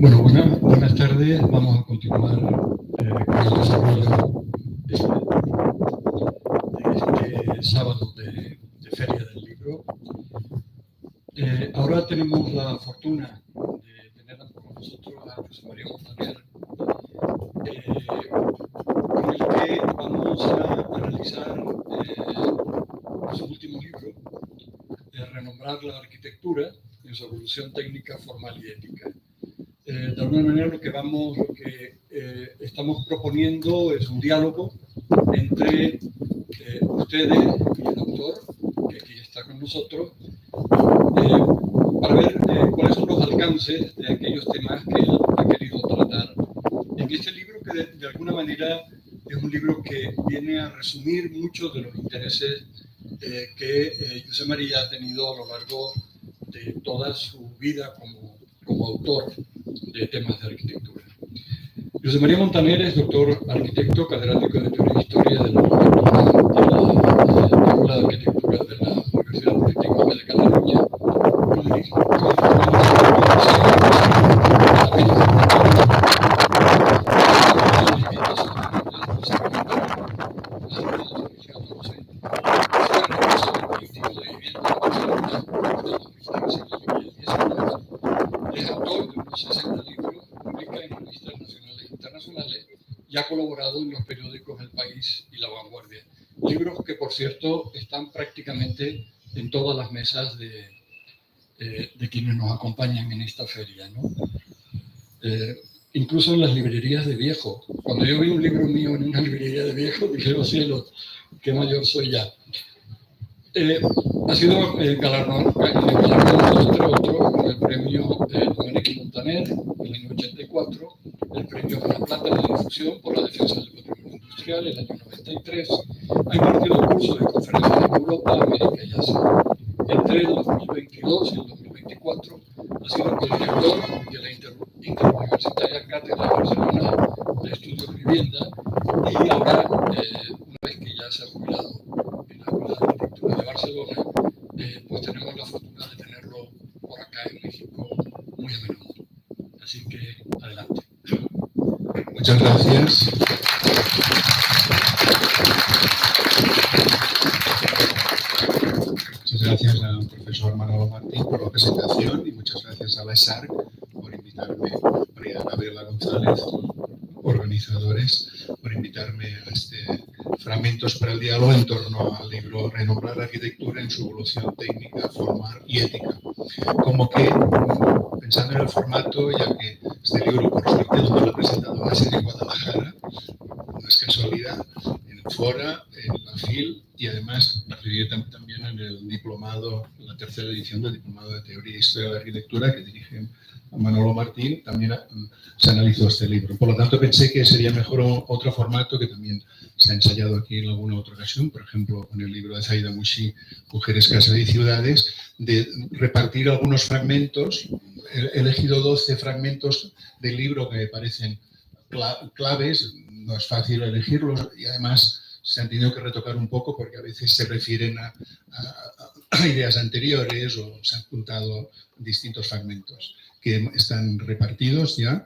Bueno, buenas tardes. Vamos a continuar con el desarrollo de este sábado de Feria del Libro. Ahora tenemos la fortuna de tener con nosotros a José María Montaner, con el que vamos a analizar su último libro, Renombrar la arquitectura en su evolución técnica, formal y ética. De alguna manera lo que estamos proponiendo es un diálogo entre ustedes y el autor, que aquí está con nosotros, para ver cuáles son los alcances de aquellos temas que él ha querido tratar en este libro, que de alguna manera es un libro que viene a resumir muchos de los intereses que José María ha tenido a lo largo de toda su vida como autor de temas de arquitectura. José María Montaner es doctor arquitecto, catedrático de Teoría e Historia de la Escuela de Arquitectura de la Universidad Politécnica de Cataluña. Es autor de unos 60 libros, publica en revistas nacionales e internacionales y ha colaborado en los periódicos El País y La Vanguardia. Libros que, por cierto, están prácticamente en todas las mesas de quienes nos acompañan en esta feria, ¿no? Incluso en las librerías de viejo. Cuando yo vi un libro mío en una librería de viejo, dije, oh cielos, qué mayor soy ya. Ha sido galardonado, entre otros, con el premio Domènech i Montaner en el año 84, el premio Gran Plata de difusión por la defensa del patrimonio industrial en el año 93. Ha impartido cursos de conferencias en Europa, América y Asia. Entre el 2022 y el 2024 ha sido codirector de la Interuniversitaria Cátedra de Barcelona de Estudios Vivienda y ahora, una vez que ya se ha jubilado en la Escuela de Arquitectura de Barcelona, pues tenemos la fortuna de tenerlo por acá en México muy a menudo. Así que, adelante. Muchas gracias. Muchas gracias al profesor Manolo Martín por la presentación y muchas gracias a la ESARC por invitarme, María Gabriela González, organizadores, por invitarme a este Fragmentos para el diálogo en torno al libro Renombrar la arquitectura en su evolución técnica, formal y ética. Como que, pensando en el formato, ya que este libro, por suerte, donde lo he presentado va a ser en Guadalajara, no es casualidad, en el Fora, en la FIL, y además participé también en el diplomado, en la tercera edición del diplomado de Teoría e Historia de la Arquitectura que dirigen a Manolo Martín, también se analizó este libro. Por lo tanto, pensé que sería mejor otro formato que también se ha ensayado aquí en alguna otra ocasión, por ejemplo, con el libro de Zaida Mouchi, Mujeres, Casa y Ciudades, de repartir algunos fragmentos. He elegido 12 fragmentos del libro que me parecen claves, no es fácil elegirlos y además se han tenido que retocar un poco porque a veces se refieren a ideas anteriores o se han juntado distintos fragmentos que están repartidos ya.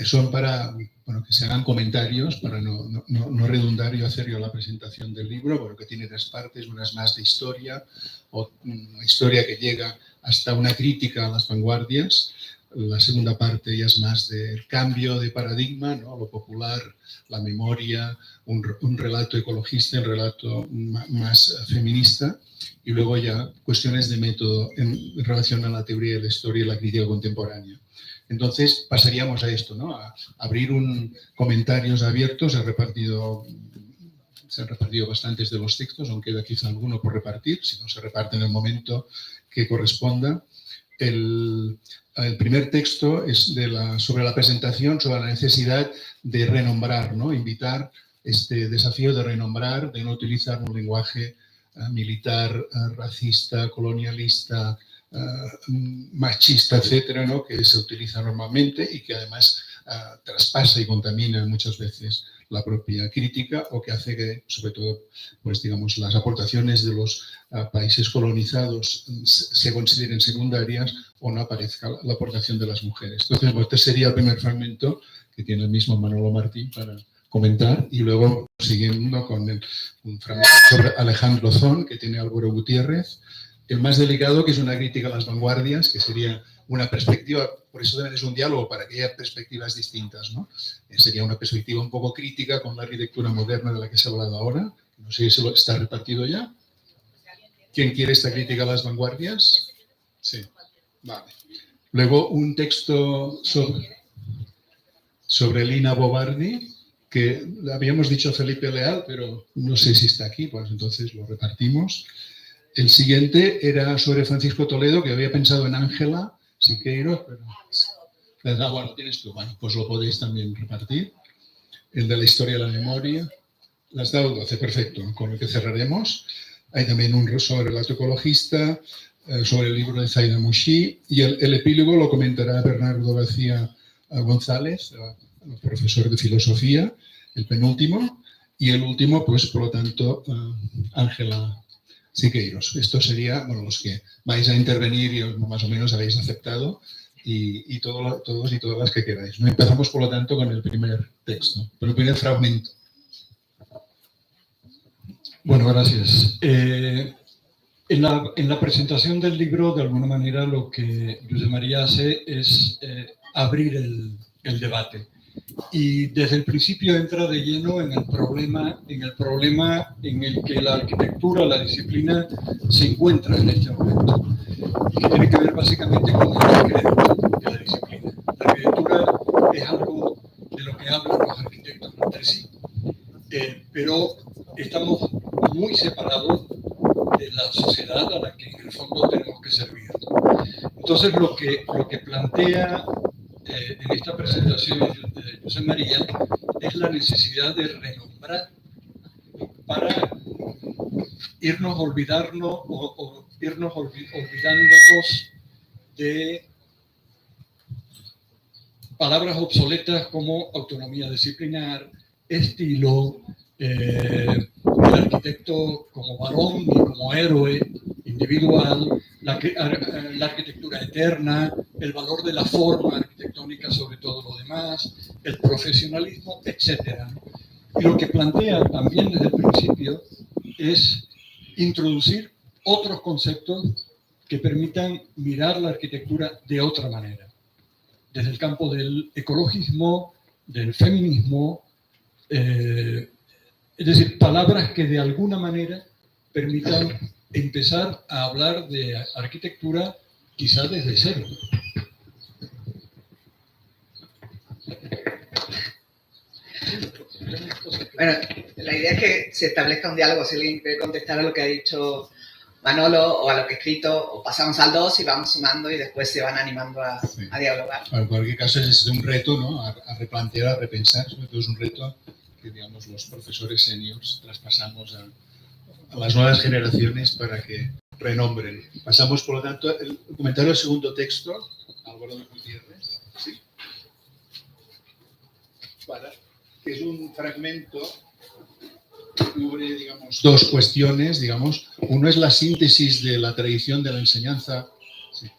Son para que se hagan comentarios, para no redundar y hacer yo la presentación del libro, porque tiene 3 partes, una es más de historia, o una historia que llega hasta una crítica a las vanguardias, La segunda parte ya es más del cambio de paradigma, ¿no? Lo popular, la memoria, un relato ecologista, un relato más feminista, y luego ya cuestiones de método en relación a la teoría de la historia y la crítica contemporánea. Entonces pasaríamos a esto, ¿no? A abrir comentarios abiertos. Se han repartido bastantes de los textos, aunque queda quizá alguno por repartir, si no se reparte en el momento que corresponda. El primer texto es sobre la presentación, sobre la necesidad de renombrar, ¿no? Invitar este desafío de renombrar, de no utilizar un lenguaje militar, racista, colonialista, machista, etcétera, ¿no? Que se utiliza normalmente y que además traspasa y contamina muchas veces la propia crítica, o que hace que, sobre todo, pues digamos, las aportaciones de los países colonizados se consideren secundarias o no aparezca la aportación de las mujeres. Entonces, este sería el primer fragmento que tiene el mismo Manolo Martín para comentar, y luego siguiendo con un fragmento sobre Alejandro Zón, que tiene Álvaro Gutiérrez, el más delicado, que es una crítica a las vanguardias, que sería una perspectiva, por eso también es un diálogo, para que haya perspectivas distintas, ¿no? Sería una perspectiva un poco crítica con la arquitectura moderna de la que se ha hablado ahora. No sé si está repartido ya. ¿Quién quiere esta crítica a las vanguardias? Sí, vale. Luego un texto sobre Lina Bobardi, que habíamos dicho Felipe Leal, pero no sé si está aquí, pues entonces lo repartimos. El siguiente era sobre Francisco Toledo, que había pensado en Ángela Siqueiros, pero bueno, tienes tú, bueno, pues lo podéis también repartir. El de la historia de la memoria, las dado 12, perfecto, con el que cerraremos. Hay también un sobre relato ecologista, sobre el libro de Zaida Mouchi, y el epílogo lo comentará Bernardo García González, profesor de filosofía, el penúltimo, y el último, pues por lo tanto, Ángela Siqueiros. Esto sería, bueno, los que vais a intervenir y más o menos habéis aceptado, y todos y todas las que queráis, ¿no? Empezamos, por lo tanto, con el primer texto, con el primer fragmento. Bueno, gracias. En la presentación del libro, de alguna manera, lo que Josep María hace es abrir el debate. Y desde el principio entra de lleno en el problema en el que la arquitectura, la disciplina, se encuentra en este momento. Y que tiene que ver básicamente con el crédito de la disciplina. La arquitectura es algo de lo que hablan los arquitectos entre sí, pero estamos muy separados de la sociedad a la que en el fondo tenemos que servir. Entonces lo que plantea en esta presentación de Josep María es la necesidad de renombrar para irnos olvidándonos de palabras obsoletas como autonomía disciplinar, estilo, el arquitecto como varón y como héroe individual, la arquitectura eterna, el valor de la forma arquitectónica sobre todo lo demás, el profesionalismo, etc. Y lo que plantea también desde el principio es introducir otros conceptos que permitan mirar la arquitectura de otra manera, desde el campo del ecologismo, del feminismo, es decir, palabras que de alguna manera permitan empezar a hablar de arquitectura quizá desde cero. Bueno, la idea es que se establezca un diálogo, si alguien quiere contestar a lo que ha dicho Manolo o a lo que he escrito, o pasamos al 2 y vamos sumando y después se van animando a dialogar. En cualquier caso es un reto, ¿no? A replantear, a repensar, sobre todo es un reto que, digamos, los profesores seniors traspasamos a las nuevas generaciones para que renombren. Pasamos, por lo tanto, el comentario del segundo texto, Álvaro Gutiérrez, ¿sí? Que es un fragmento que cubre, digamos, dos cuestiones, digamos. Uno es la síntesis de la tradición de la enseñanza, sí,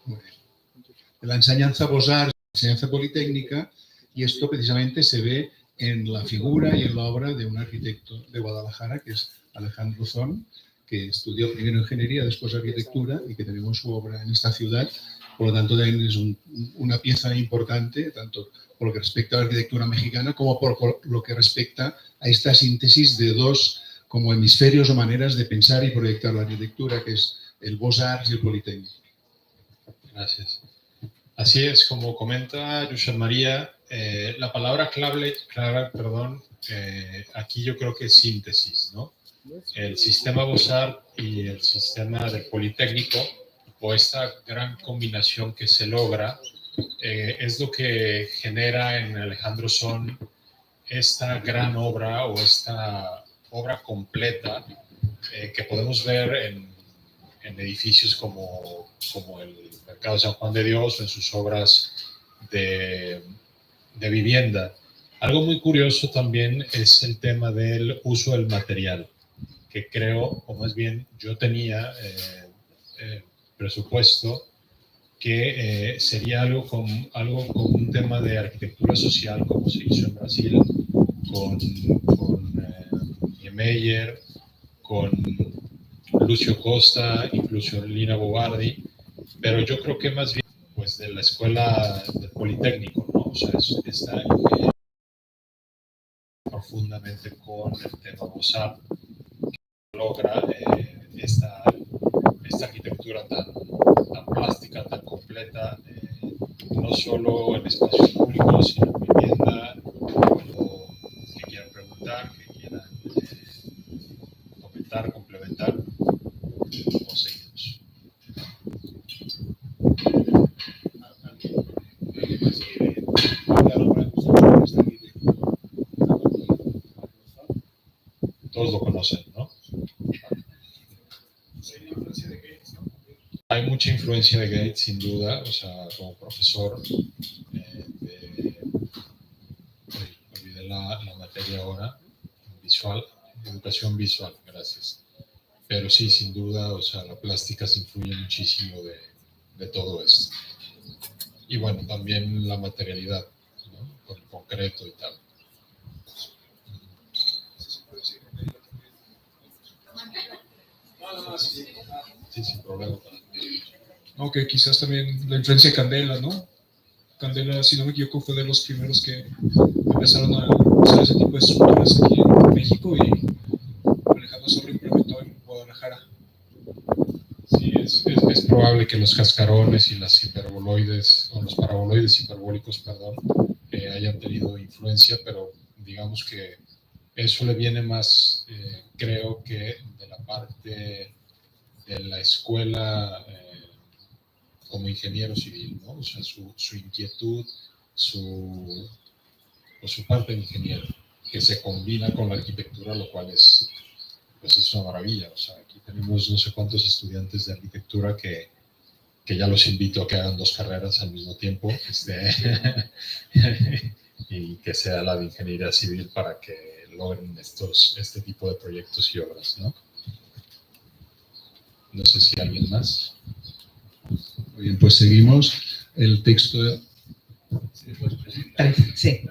de la enseñanza Beaux-Arts, la enseñanza politécnica, y esto precisamente se ve en la figura y en la obra de un arquitecto de Guadalajara, que es Alejandro Zón, que estudió primero ingeniería, después arquitectura, y que tenemos su obra en esta ciudad, Por lo tanto, también es una pieza importante, tanto por lo que respecta a la arquitectura mexicana como por lo que respecta a esta síntesis de dos como hemisferios o maneras de pensar y proyectar la arquitectura, que es el Beaux-Arts y el Politécnico. Gracias. Así es, como comenta Josep María, la palabra clave, aquí yo creo que es síntesis, ¿no? El sistema Beaux-Arts y el sistema del Politécnico, o esta gran combinación que se logra, es lo que genera en Alejandro Son esta gran obra o esta obra completa que podemos ver en edificios como el Mercado San Juan de Dios o en sus obras de vivienda. Algo muy curioso también es el tema del uso del material, que creo, o más bien yo tenía presupuesto que sería algo con un tema de arquitectura social, como se hizo en Brasil, con Niemeyer, con Lucio Costa, incluso Lina Bobardi, pero yo creo que más bien pues, de la escuela del Politécnico, ¿no? O sea, está profundamente con el tema Beaux-Arts, que logra esta arquitectura tan plástica, tan completa, no solo en espacios públicos, sino en vivienda, o que quieran preguntar, que quieran comentar, complementar, o seguimos. Todos lo conocen, ¿no? Hay mucha influencia de Gates, sin duda, o sea, como profesor olvidé la materia ahora, visual, educación visual, gracias. Pero sí, sin duda, o sea, la plástica se influye muchísimo de todo esto. Y bueno, también la materialidad, ¿no? Con el concreto y tal. Sí, sin problema. Aunque quizás también la influencia de Candela, ¿no? Candela, si no me equivoco, fue de los primeros que empezaron a usar ese tipo de estructuras aquí en México y Alejandro Son lo implementó en Guadalajara. Sí, es probable que los cascarones y las hiperboloides, o los paraboloides hiperbólicos, perdón, hayan tenido influencia, pero digamos que eso le viene más, creo que de la parte de la escuela como ingeniero civil, ¿no? O sea, su inquietud, su parte de ingeniero, que se combina con la arquitectura, lo cual es, pues es una maravilla. O sea, aquí tenemos no sé cuántos estudiantes de arquitectura que ya los invito a que hagan 2 carreras al mismo tiempo, y que sea la de ingeniería civil para que logren este tipo de proyectos y obras, ¿no? No sé si alguien más. Muy bien, pues seguimos. El texto. Sí.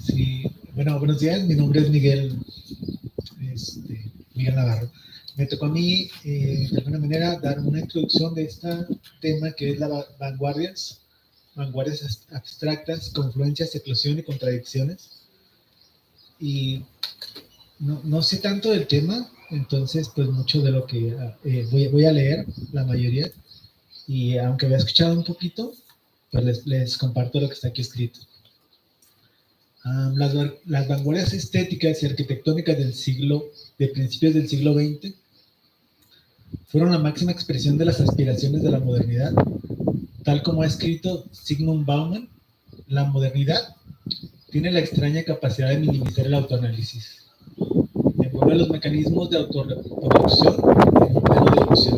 Sí, bueno, buenos días. Mi nombre es Miguel Navarro. Me tocó a mí, de alguna manera, dar una introducción de este tema que es la vanguardias abstractas, confluencias, eclosión y contradicciones. Y no sé tanto del tema, entonces, pues mucho de lo que voy a leer, la mayoría, y aunque había escuchado un poquito, pues les comparto lo que está aquí escrito. Las vanguardias estéticas y arquitectónicas de principios del siglo XX fueron la máxima expresión de las aspiraciones de la modernidad. Tal como ha escrito Zygmunt Bauman, la modernidad tiene la extraña capacidad de minimizar el autoanálisis. Envuelve los mecanismos de autorreproducción en un plano de ilusión.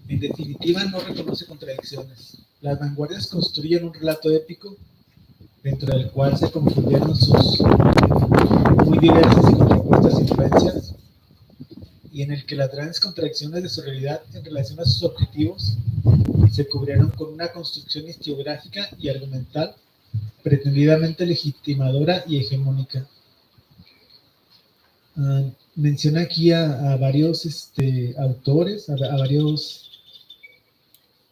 En definitiva, no reconoce contradicciones. Las vanguardias construyen un relato épico dentro del cual se confundieron sus muy diversas y contrapuestas influencias, y en el que las grandes contradicciones de su realidad en relación a sus objetivos se cubrieron con una construcción historiográfica y argumental pretendidamente legitimadora y hegemónica. menciona aquí a varios autores, a varios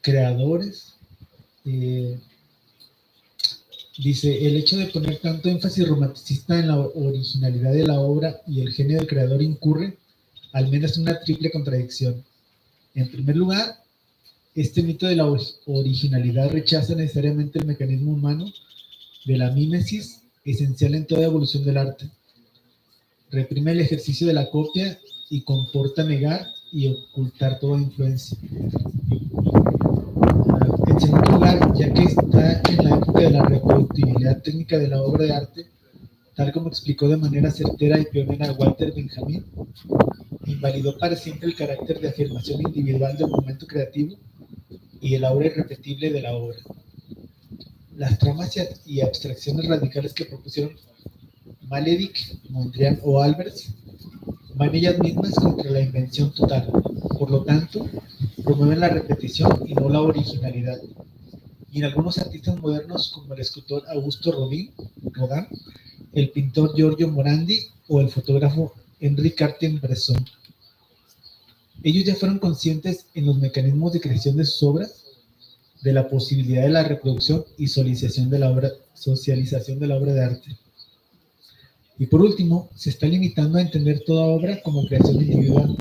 creadores. Dice, el hecho de poner tanto énfasis romanticista en la originalidad de la obra y el genio del creador incurre al menos en una triple contradicción. En primer lugar, este mito de la originalidad rechaza necesariamente el mecanismo humano de la mímesis, esencial en toda evolución del arte. Reprime el ejercicio de la copia y comporta negar y ocultar toda influencia. En segundo lugar, ya que está en la época de la reproductibilidad técnica de la obra de arte, tal como explicó de manera certera y pionera Walter Benjamin, invalidó para siempre el carácter de afirmación individual del momento creativo y el aura irrepetible de la obra. Las tramas y abstracciones radicales que propusieron Malevich, Mondrian o Albers van ellas mismas contra la invención total. Por lo tanto, promueven la repetición y no la originalidad. Y en algunos artistas modernos, como el escultor Augusto Rodin, el pintor Giorgio Morandi o el fotógrafo Henri Cartier-Bresson. Ellos ya fueron conscientes en los mecanismos de creación de sus obras de la posibilidad de la reproducción y socialización de la obra de arte. Y por último, se está limitando a entender toda obra como creación individual,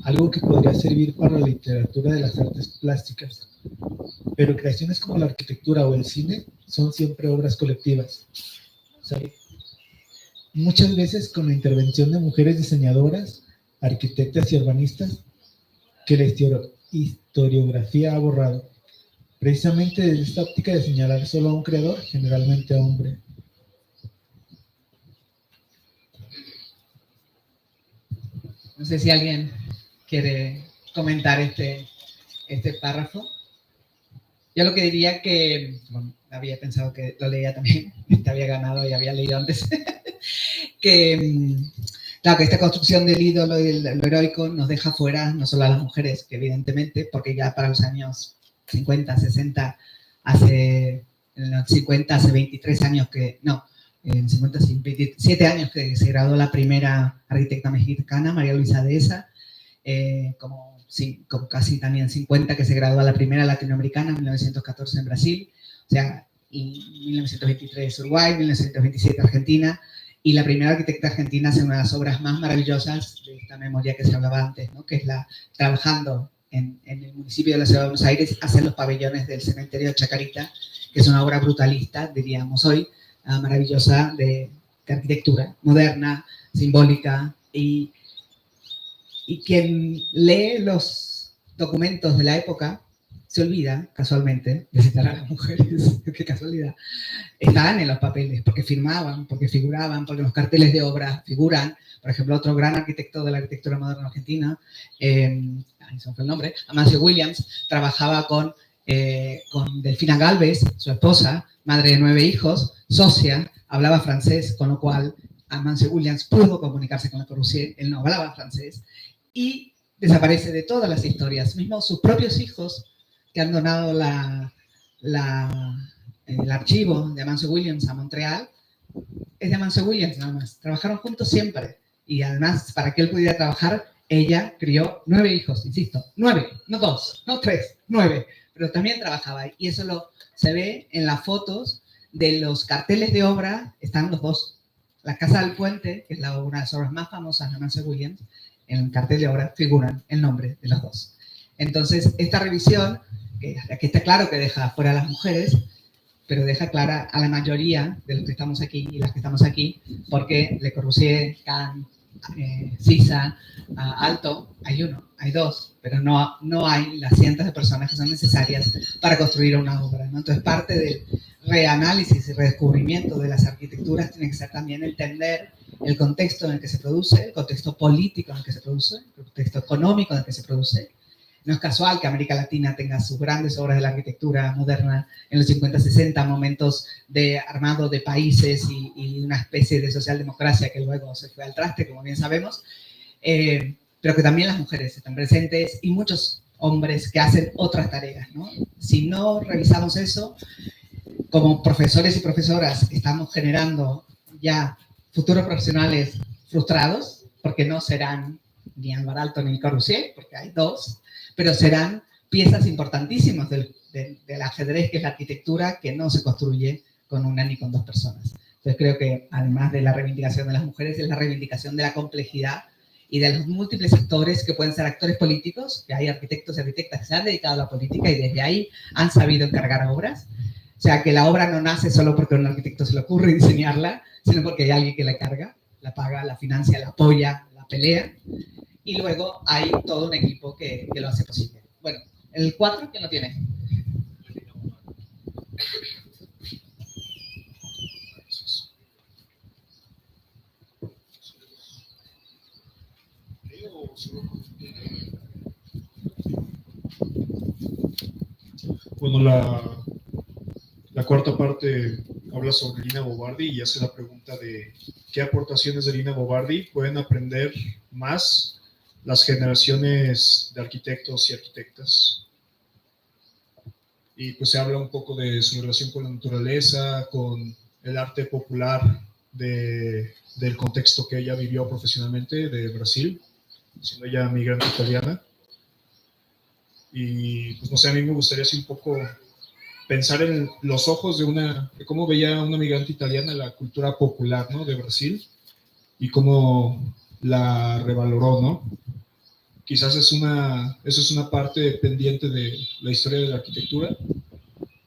algo que podría servir para la literatura de las artes plásticas. Pero creaciones como la arquitectura o el cine son siempre obras colectivas. ¿Sabe? Muchas veces con la intervención de mujeres diseñadoras, arquitectas y urbanistas que la historiografía ha borrado, precisamente desde esta óptica de señalar solo a un creador, generalmente a hombre. No sé si alguien quiere comentar este párrafo. Yo lo que diría que, bueno, había pensado que lo leía también, te había ganado y había leído antes, que claro, que esta construcción del ídolo y lo heroico nos deja fuera no solo a las mujeres, que evidentemente, porque ya para los años 50, 60, en los 50, hace 23 años que, no, en 50, 27 años que se graduó la primera arquitecta mexicana, María Luisa Dehesa, como casi también 50 que se graduó la primera latinoamericana en 1914 en Brasil, o sea, y 1923 Uruguay, 1927 Argentina, y la primera arquitecta argentina hace una de las obras más maravillosas de esta memoria que se hablaba antes, ¿no? Que es trabajando en el municipio de la Ciudad de Buenos Aires, hacer los pabellones del cementerio de Chacarita, que es una obra brutalista, diríamos hoy, maravillosa de arquitectura moderna, simbólica, y quien lee los documentos de la época se olvida, casualmente, de citar a las mujeres. ¡Qué casualidad! Estaban en los papeles, porque firmaban, porque figuraban, porque los carteles de obra figuran. Por ejemplo, otro gran arquitecto de la arquitectura moderna argentina, ahí se me fue el nombre, Amancio Williams, trabajaba con Delfina Galvez, su esposa, madre de 9 hijos, socia, hablaba francés, con lo cual Amancio Williams pudo comunicarse con Le Corbusier, él no hablaba francés, y desaparece de todas las historias. Mismo sus propios hijos, que han donado el archivo de Amancio Williams a Montreal, es de Amancio Williams nada más. Trabajaron juntos siempre. Y además, para que él pudiera trabajar, ella crió 9 hijos, insisto, 9, no 2, no 3, 9. Pero también trabajaba. Y eso se ve en las fotos de los carteles de obra, están los dos. La Casa del Puente, que es una de las obras más famosas de Amancio Williams, en el cartel de obra figuran el nombre de los dos. Entonces, esta revisión, que aquí está claro que deja fuera a las mujeres, pero deja clara a la mayoría de los que estamos aquí y las que estamos aquí, porque Le Corbusier, Kahn, Sisa, Alto, hay uno, hay dos, pero no hay las cientos de personas que son necesarias para construir una obra, ¿no? Entonces, parte del reanálisis y redescubrimiento de las arquitecturas tiene que ser también entender el contexto en el que se produce, el contexto político en el que se produce, el contexto económico en el que se produce. No es casual que América Latina tenga sus grandes obras de la arquitectura moderna en los 50-60, momentos de armado de países y una especie de socialdemocracia que luego se fue al traste, como bien sabemos, pero que también las mujeres están presentes y muchos hombres que hacen otras tareas, ¿no? Si no revisamos eso, como profesores y profesoras estamos generando ya futuros profesionales frustrados, porque no serán ni Alvar Aalto ni Le Corbusier, porque hay dos, pero serán piezas importantísimas del ajedrez, que es la arquitectura, que no se construye con una ni con dos personas. Entonces creo que además de la reivindicación de las mujeres, es la reivindicación de la complejidad y de los múltiples actores que pueden ser actores políticos, que hay arquitectos y arquitectas que se han dedicado a la política y desde ahí han sabido encargar obras. O sea, que la obra no nace solo porque a un arquitecto se le ocurre diseñarla, sino porque hay alguien que la carga, la paga, la financia, la apoya, la pelea. Y luego hay todo un equipo que lo hace posible. Bueno, el 4, ¿quién lo tiene? Bueno, la cuarta parte habla sobre Lina Bo Bardi y hace la pregunta de qué aportaciones de Lina Bo Bardi pueden aprender más las generaciones de arquitectos y arquitectas. Y pues se habla un poco de su relación con la naturaleza, con el arte popular del contexto que ella vivió profesionalmente de Brasil, siendo ella migrante italiana. Y pues no sé, a mí me gustaría así un poco pensar en los ojos de cómo veía una migrante italiana la cultura popular, ¿no?, de Brasil y cómo la revaloró, ¿no? Quizás eso es una parte pendiente de la historia de la arquitectura,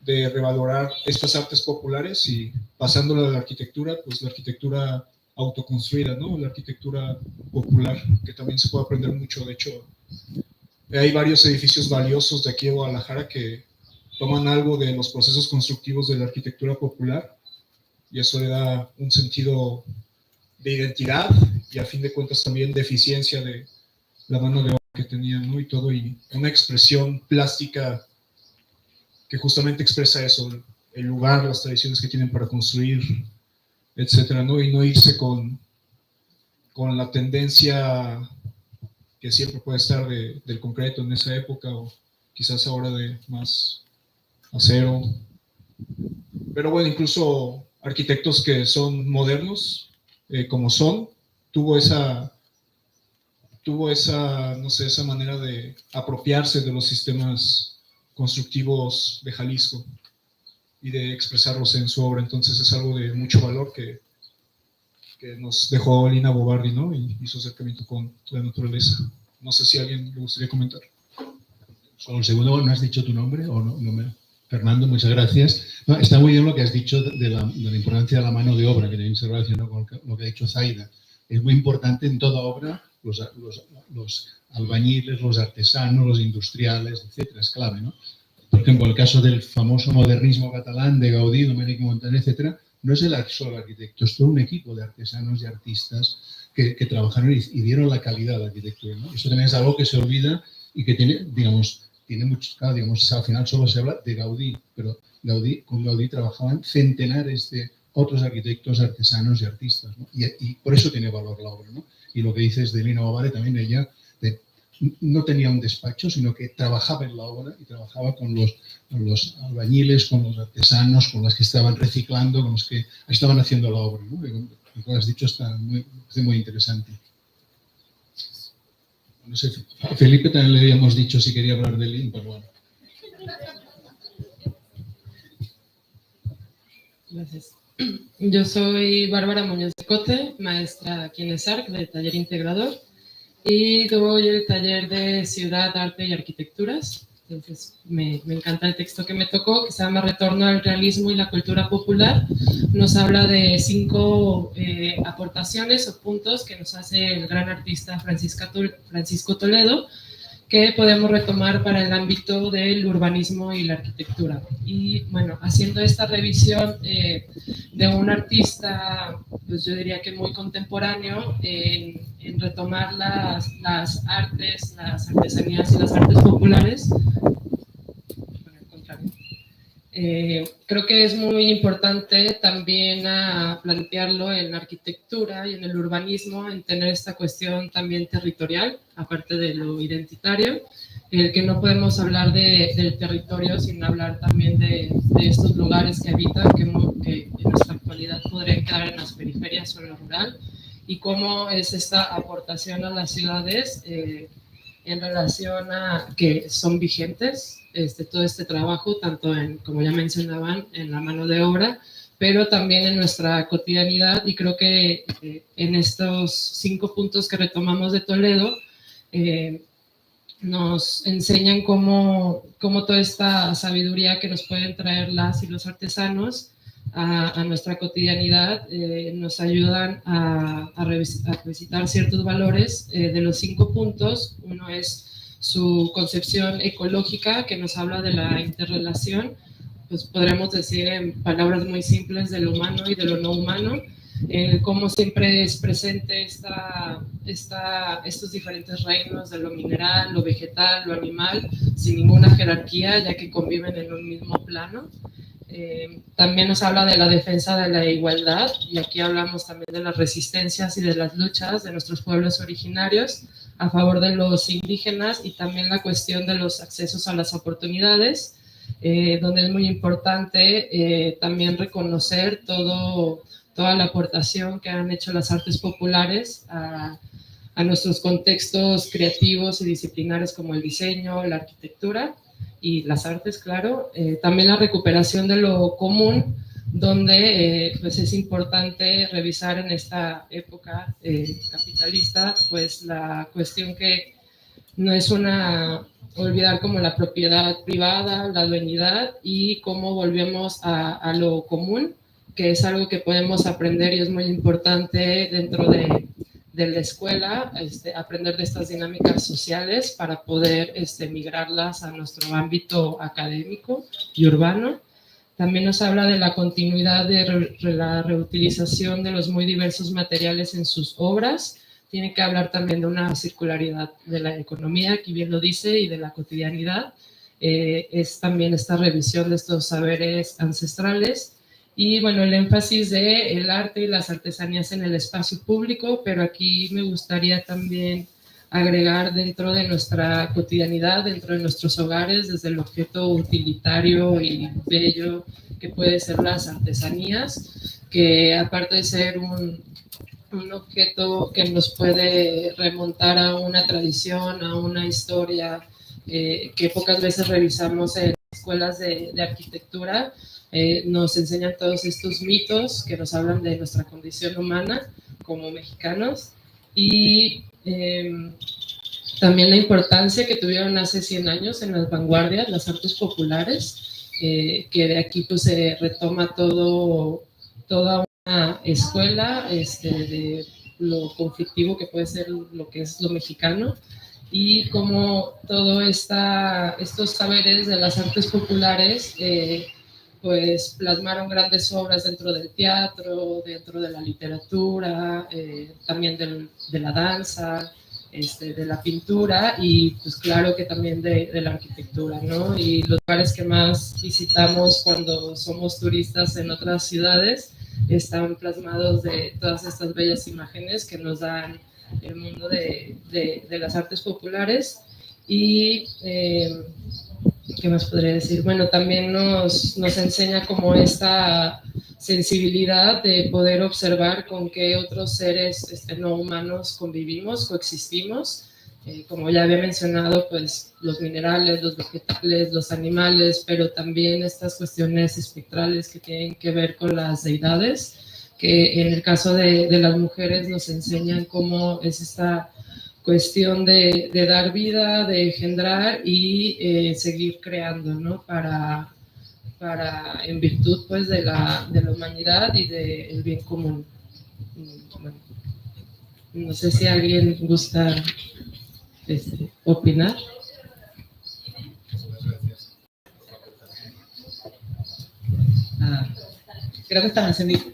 de revalorar estas artes populares y pasándolo a la arquitectura, pues la arquitectura autoconstruida, ¿no? La arquitectura popular, que también se puede aprender mucho. De hecho, hay varios edificios valiosos de aquí de Guadalajara que toman algo de los procesos constructivos de la arquitectura popular y eso le da un sentido de identidad y a fin de cuentas también de eficiencia de la mano de obra que tenían, ¿no? Y todo, y una expresión plástica que justamente expresa eso, el lugar, las tradiciones que tienen para construir, etcétera, ¿no? Y no irse con la tendencia que siempre puede estar del concreto en esa época, o quizás ahora de más acero. Pero bueno, incluso arquitectos que son modernos, como tuvo esa, no sé, esa manera de apropiarse de los sistemas constructivos de Jalisco y de expresarlos en su obra. Entonces es algo de mucho valor que nos dejó Lina Bo Bardi, ¿no? Y su acercamiento con la naturaleza. No sé si a alguien le gustaría comentar. Solo un segundo, ¿no has dicho tu nombre? ¿O no? Fernando, muchas gracias. No, está muy bien lo que has dicho de la importancia de la mano de obra, que también se relaciona con lo que ha dicho Zaida. Es muy importante en toda obra los albañiles, los artesanos, los industriales, etcétera, es clave, ¿no? Por ejemplo, el caso del famoso modernismo catalán de Gaudí, Domènech Montaner, etcétera, no es solo el arquitecto, es todo un equipo de artesanos y artistas que trabajaron y dieron la calidad a la arquitectura, ¿no? Eso también es algo que se olvida y que tiene muchos, claro, digamos, al final solo se habla de Gaudí, pero con Gaudí trabajaban centenares de otros arquitectos, artesanos y artistas, ¿no? Y por eso tiene valor la obra, ¿no? Y lo que dices de Lina Bo Bardi, también ella no tenía un despacho, sino que trabajaba en la obra y trabajaba con los albañiles, con los artesanos, con los que estaban reciclando, con los que estaban haciendo la obra, ¿no? Lo que has dicho está muy interesante. No sé, a Felipe también le habíamos dicho si quería hablar de Lin, pero bueno. Gracias. Yo soy Bárbara Muñoz de Cote, maestra aquí en ESARC del taller integrador y doy el taller de Ciudad, Arte y Arquitecturas. Entonces me encanta el texto que me tocó, que se llama Retorno al realismo y la cultura popular. Nos habla de 5 aportaciones o puntos que nos hace el gran artista Francisco Toledo, que podemos retomar para el ámbito del urbanismo y la arquitectura. Y bueno, haciendo esta revisión de un artista, pues yo diría que muy contemporáneo, en retomar las artes, las artesanías y las artes populares, creo que es muy importante también plantearlo en la arquitectura y en el urbanismo, en tener esta cuestión también territorial, aparte de lo identitario, que no podemos hablar del territorio sin hablar también de estos lugares que habitan, que en nuestra actualidad podrían quedar en las periferias o en lo rural, y cómo es esta aportación a las ciudades en relación a que son vigentes todo este trabajo, tanto en, como ya mencionaban, en la mano de obra, pero también en nuestra cotidianidad. Y creo que en estos 5 puntos que retomamos de Toledo, nos enseñan cómo toda esta sabiduría que nos pueden traer las y los artesanos a nuestra cotidianidad nos ayudan a revisitar ciertos valores. De los 5 puntos, uno es su concepción ecológica, que nos habla de la interrelación, pues podremos decir en palabras muy simples, de lo humano y de lo no humano. Cómo siempre es presente estos diferentes reinos de lo mineral, lo vegetal, lo animal, sin ninguna jerarquía, ya que conviven en un mismo plano. También nos habla de la defensa de la igualdad, y aquí hablamos también de las resistencias y de las luchas de nuestros pueblos originarios a favor de los indígenas, y también la cuestión de los accesos a las oportunidades, donde es muy importante también reconocer toda la aportación que han hecho las artes populares a nuestros contextos creativos y disciplinares, como el diseño, la arquitectura y las artes, claro. También la recuperación de lo común, donde pues es importante revisar en esta época capitalista, pues la cuestión que no es olvidar como la propiedad privada, la dueñidad, y cómo volvemos a lo común, que es algo que podemos aprender y es muy importante dentro de la escuela, aprender de estas dinámicas sociales para poder migrarlas a nuestro ámbito académico y urbano. También nos habla de la continuidad de la reutilización de los muy diversos materiales en sus obras. Tiene que hablar también de una circularidad de la economía, aquí bien lo dice, y de la cotidianidad. Es también esta revisión de estos saberes ancestrales. Y bueno, el énfasis de el arte y las artesanías en el espacio público, pero aquí me gustaría también agregar dentro de nuestra cotidianidad, dentro de nuestros hogares, desde el objeto utilitario y bello que puede ser las artesanías, que aparte de ser un objeto que nos puede remontar a una tradición, a una historia que pocas veces revisamos en escuelas de arquitectura, nos enseñan todos estos mitos que nos hablan de nuestra condición humana como mexicanos, y también la importancia que tuvieron hace 100 años en las vanguardias, las artes populares, que de aquí pues se retoma toda una escuela de lo conflictivo que puede ser lo que es lo mexicano, y cómo todos estos saberes de las artes populares pues plasmaron grandes obras dentro del teatro, dentro de la literatura, también de la danza, de la pintura, y pues claro que también de la arquitectura, ¿no? Y los lugares que más visitamos cuando somos turistas en otras ciudades están plasmados de todas estas bellas imágenes que nos dan el mundo de las artes populares. Y ¿qué más podría decir? Bueno, también nos enseña como esta sensibilidad de poder observar con qué otros seres no humanos convivimos, coexistimos. Como ya había mencionado, pues los minerales, los vegetales, los animales, pero también estas cuestiones espectrales que tienen que ver con las deidades, que en el caso de las mujeres nos enseñan cómo es esta cuestión de dar vida, de engendrar y seguir creando, ¿no? Para en virtud pues de la humanidad y del bien común. Bueno, no sé si alguien gusta opinar. Creo que están encendidos.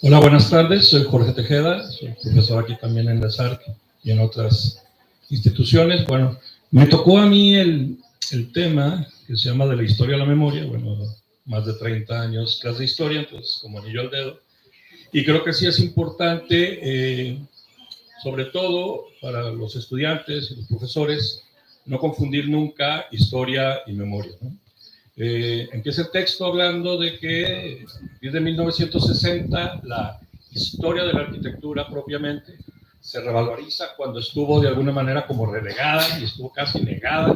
Hola, buenas tardes. Soy Jorge Tejeda, soy profesor aquí también en la SARC y en otras instituciones. Bueno, me tocó a mí el tema que se llama de la historia a la memoria. Bueno, más de 30 años clase de historia, entonces como anillo al dedo. Y creo que sí es importante sobre todo para los estudiantes y los profesores, no confundir nunca historia y memoria, ¿no? Empieza el texto hablando de que desde 1960 la historia de la arquitectura propiamente se revaloriza cuando estuvo de alguna manera como relegada y estuvo casi negada,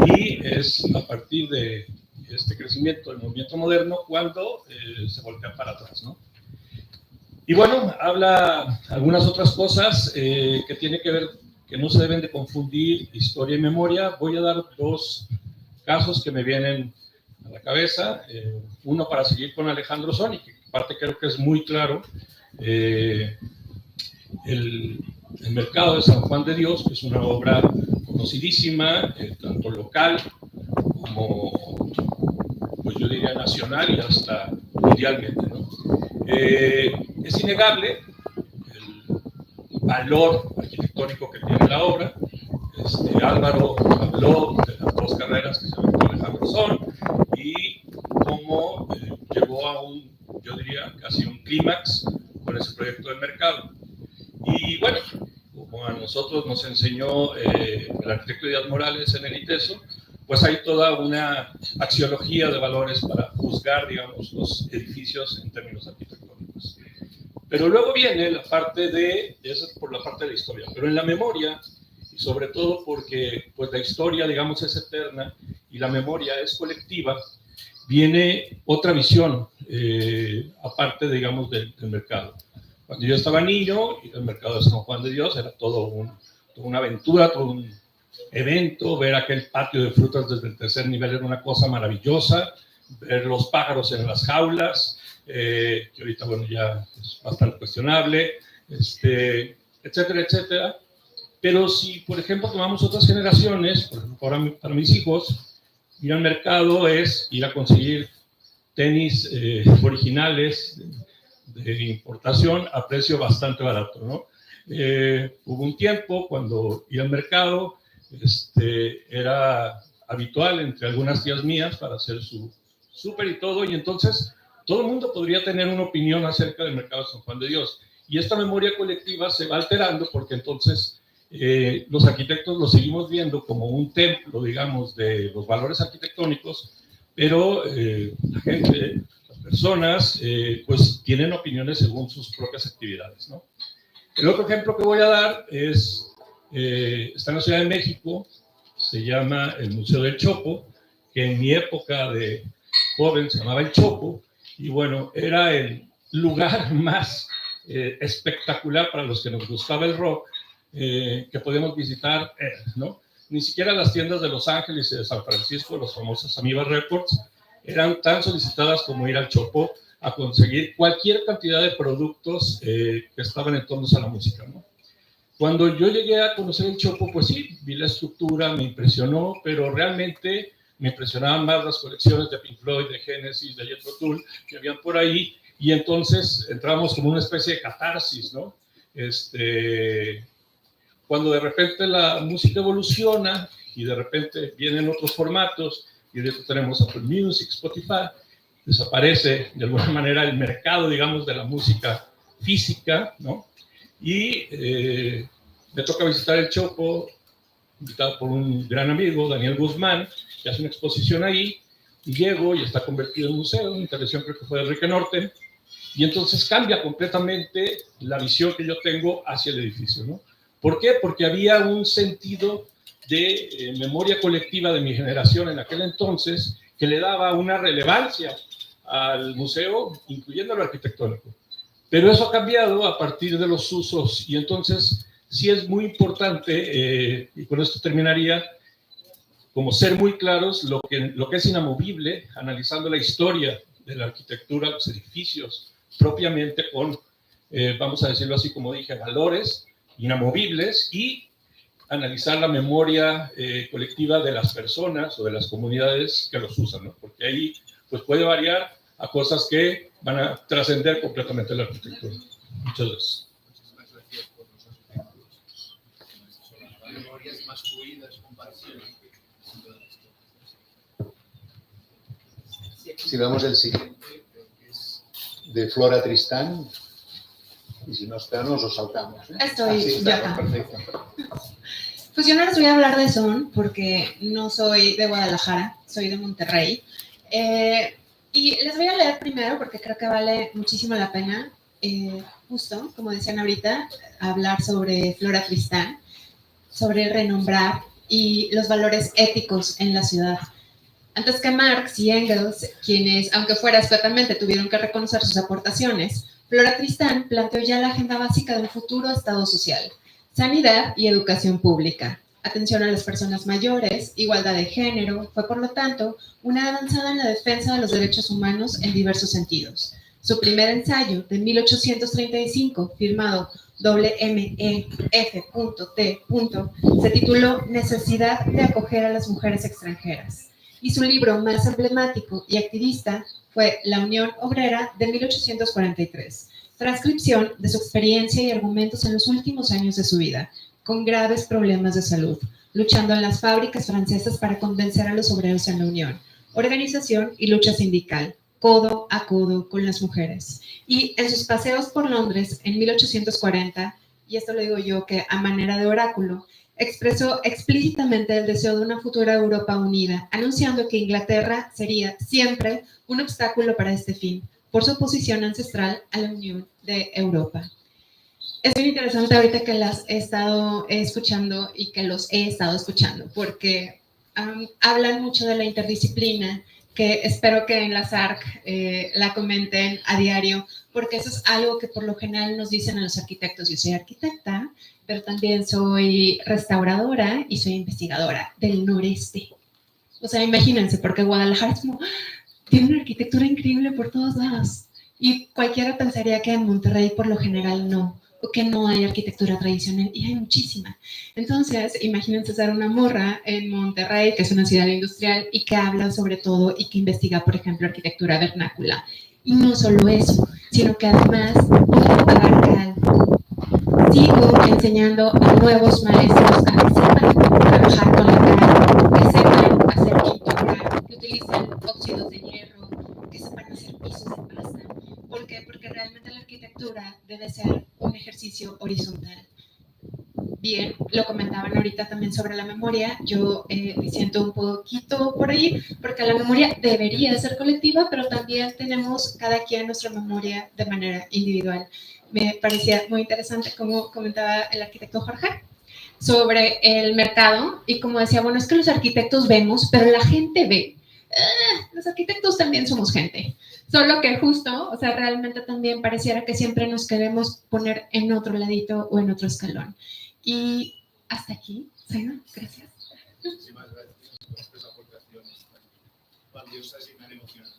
y es a partir de este crecimiento del movimiento moderno cuando se voltea para atrás, ¿no? Y bueno, habla algunas otras cosas que tiene que ver, que no se deben de confundir historia y memoria. Voy a dar dos casos que me vienen a la cabeza, uno para seguir con Alejandro Sony, que aparte creo que es muy claro, el Mercado de San Juan de Dios, que es una obra conocidísima, tanto local como, pues yo diría, nacional y hasta mundialmente, ¿no? Es innegable el valor arquitectónico que tiene la obra. Álvaro habló de las dos carreras que se aventó Alejandro Son y cómo llegó a un, yo diría, casi un clímax con ese proyecto del mercado. Y bueno, como a nosotros nos enseñó el arquitecto Díaz Morales en el ITESO, pues hay toda una axiología de valores para juzgar, digamos, los edificios en términos arquitectónicos. Pero luego viene la parte de, esa es por la parte de la historia, pero en la memoria, y sobre todo porque pues la historia, digamos, es eterna y la memoria es colectiva, viene otra visión, aparte, digamos, del mercado. Cuando yo estaba niño, el mercado de San Juan de Dios era toda una aventura, todo un evento. Ver aquel patio de frutas desde el tercer nivel era una cosa maravillosa. Ver los pájaros en las jaulas, que ahorita, bueno, ya es bastante cuestionable, etcétera, etcétera. Pero si, por ejemplo, tomamos otras generaciones, por ejemplo, para mis hijos, ir al mercado es ir a conseguir tenis originales de importación a precio bastante barato, ¿no? Hubo un tiempo cuando ir al mercado era habitual entre algunas tías mías para hacer su súper y todo, y entonces todo el mundo podría tener una opinión acerca del mercado de San Juan de Dios. Y esta memoria colectiva se va alterando porque entonces los arquitectos lo seguimos viendo como un templo, digamos, de los valores arquitectónicos, pero la gente, las personas, pues tienen opiniones según sus propias actividades, ¿no? El otro ejemplo que voy a dar es, está en la Ciudad de México, se llama el Museo del Chopo, que en mi época de joven se llamaba el Chopo, y bueno, era el lugar más espectacular para los que nos gustaba el rock, que podíamos visitar, ¿no? Ni siquiera las tiendas de Los Ángeles y de San Francisco, los famosos Amoeba Records, eran tan solicitadas como ir al Chopo a conseguir cualquier cantidad de productos que estaban en torno a la música, ¿no? Cuando yo llegué a conocer el Chopo, pues sí, vi la estructura, me impresionó, pero realmente me impresionaban más las colecciones de Pink Floyd, de Genesis, de Jethro Tull, que habían por ahí, y entonces entramos como una especie de catarsis, ¿no? Cuando de repente la música evoluciona y de repente vienen otros formatos, y de hecho tenemos Apple Music, Spotify, desaparece de alguna manera el mercado, digamos, de la música física, ¿no? Y me toca visitar el Chopo, invitado por un gran amigo, Daniel Guzmán, que hace una exposición ahí, y llego y está convertido en museo, una intervención creo que fue de Enrique Norte, y entonces cambia completamente la visión que yo tengo hacia el edificio, ¿no? ¿Por qué? Porque había un sentido de memoria colectiva de mi generación en aquel entonces que le daba una relevancia al museo, incluyendo lo arquitectónico. Pero eso ha cambiado a partir de los usos, y entonces sí es muy importante, y con esto terminaría, como ser muy claros lo que es inamovible, analizando la historia de la arquitectura, los edificios, propiamente con, vamos a decirlo así como dije, valores inamovibles, y analizar la memoria colectiva de las personas o de las comunidades que los usan, ¿no? Porque ahí pues puede variar a cosas que van a trascender completamente la arquitectura. Muchas gracias. Muchísimas gracias por los aspectos. Son las memorias más fluidas, comparaciones. Si vamos al siguiente, que es de Flora Tristán. Y si no está, nos lo saltamos. Estoy Así ya está, acá. perfecto. Pues yo no les voy a hablar de son porque no soy de Guadalajara, soy de Monterrey. Y les voy a leer primero porque creo que vale muchísimo la pena, justo, como decían ahorita, hablar sobre Flora Tristán, sobre renombrar y los valores éticos en la ciudad. Antes que Marx y Engels, quienes, aunque fuera escuetamente, tuvieron que reconocer sus aportaciones, Flora Tristán planteó ya la agenda básica de un futuro Estado social: sanidad y educación pública, atención a las personas mayores, igualdad de género. Fue, por lo tanto, una avanzada en la defensa de los derechos humanos en diversos sentidos. Su primer ensayo, de 1835, firmado WMEF.T. se tituló Necesidad de acoger a las mujeres extranjeras. Y su libro más emblemático y activista fue La Unión Obrera, de 1843, transcripción de su experiencia y argumentos en los últimos años de su vida, con graves problemas de salud, luchando en las fábricas francesas para convencer a los obreros en la Unión, organización y lucha sindical, codo a codo con las mujeres. Y en sus paseos por Londres en 1840, y esto lo digo yo que a manera de oráculo, expresó explícitamente el deseo de una futura Europa unida, anunciando que Inglaterra sería siempre un obstáculo para este fin, por su oposición ancestral a la Unión de Europa. Es bien interesante ahorita que las he estado escuchando y que los he estado escuchando, porque hablan mucho de la interdisciplina, que espero que en la SARC la comenten a diario, porque eso es algo que por lo general nos dicen a los arquitectos. Yo soy arquitecta, pero también soy restauradora y soy investigadora del noreste. O sea, imagínense, porque Guadalajara es como, tiene una arquitectura increíble por todos lados. Y cualquiera pensaría que en Monterrey por lo general no, o que no hay arquitectura tradicional, y hay muchísima. Entonces, imagínense ser una morra en Monterrey, que es una ciudad industrial, y que habla sobre todo y que investiga, por ejemplo, arquitectura vernácula. Y no solo eso, sino que además abarca algo. Sigo enseñando a nuevos maestros a que sepan trabajar con la cal, que sepan hacer pintura, que utilicen óxidos de hierro, que sepan hacer pisos de pasta. ¿Por qué? Porque realmente la arquitectura debe ser un ejercicio horizontal. Bien, lo comentaban ahorita también sobre la memoria. Yo disiento un poquito por ahí, porque la memoria debería ser colectiva, pero también tenemos cada quien nuestra memoria de manera individual. Me parecía muy interesante como comentaba el arquitecto Jorge sobre el mercado y como decía, bueno, es que los arquitectos vemos, pero la gente ve. Los arquitectos también somos gente, solo que justo, o sea, realmente también pareciera que siempre nos queremos poner en otro ladito o en otro escalón. Y hasta aquí, Saida, gracias. Muchísimas gracias por estas aportaciones valiosas y me han emocionado.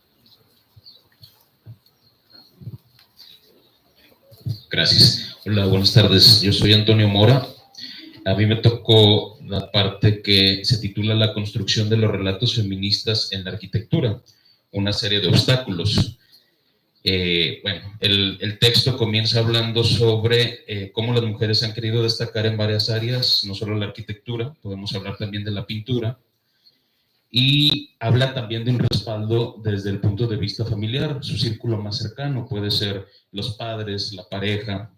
Gracias. Hola, buenas tardes. Yo soy Antonio Mora. A mí me tocó la parte que se titula La construcción de los relatos feministas en la arquitectura, una serie de obstáculos. Bueno, el texto comienza hablando sobre cómo las mujeres han querido destacar en varias áreas, no solo la arquitectura, podemos hablar también de la pintura, y habla también de un respaldo desde el punto de vista familiar. Su círculo más cercano puede ser los padres, la pareja,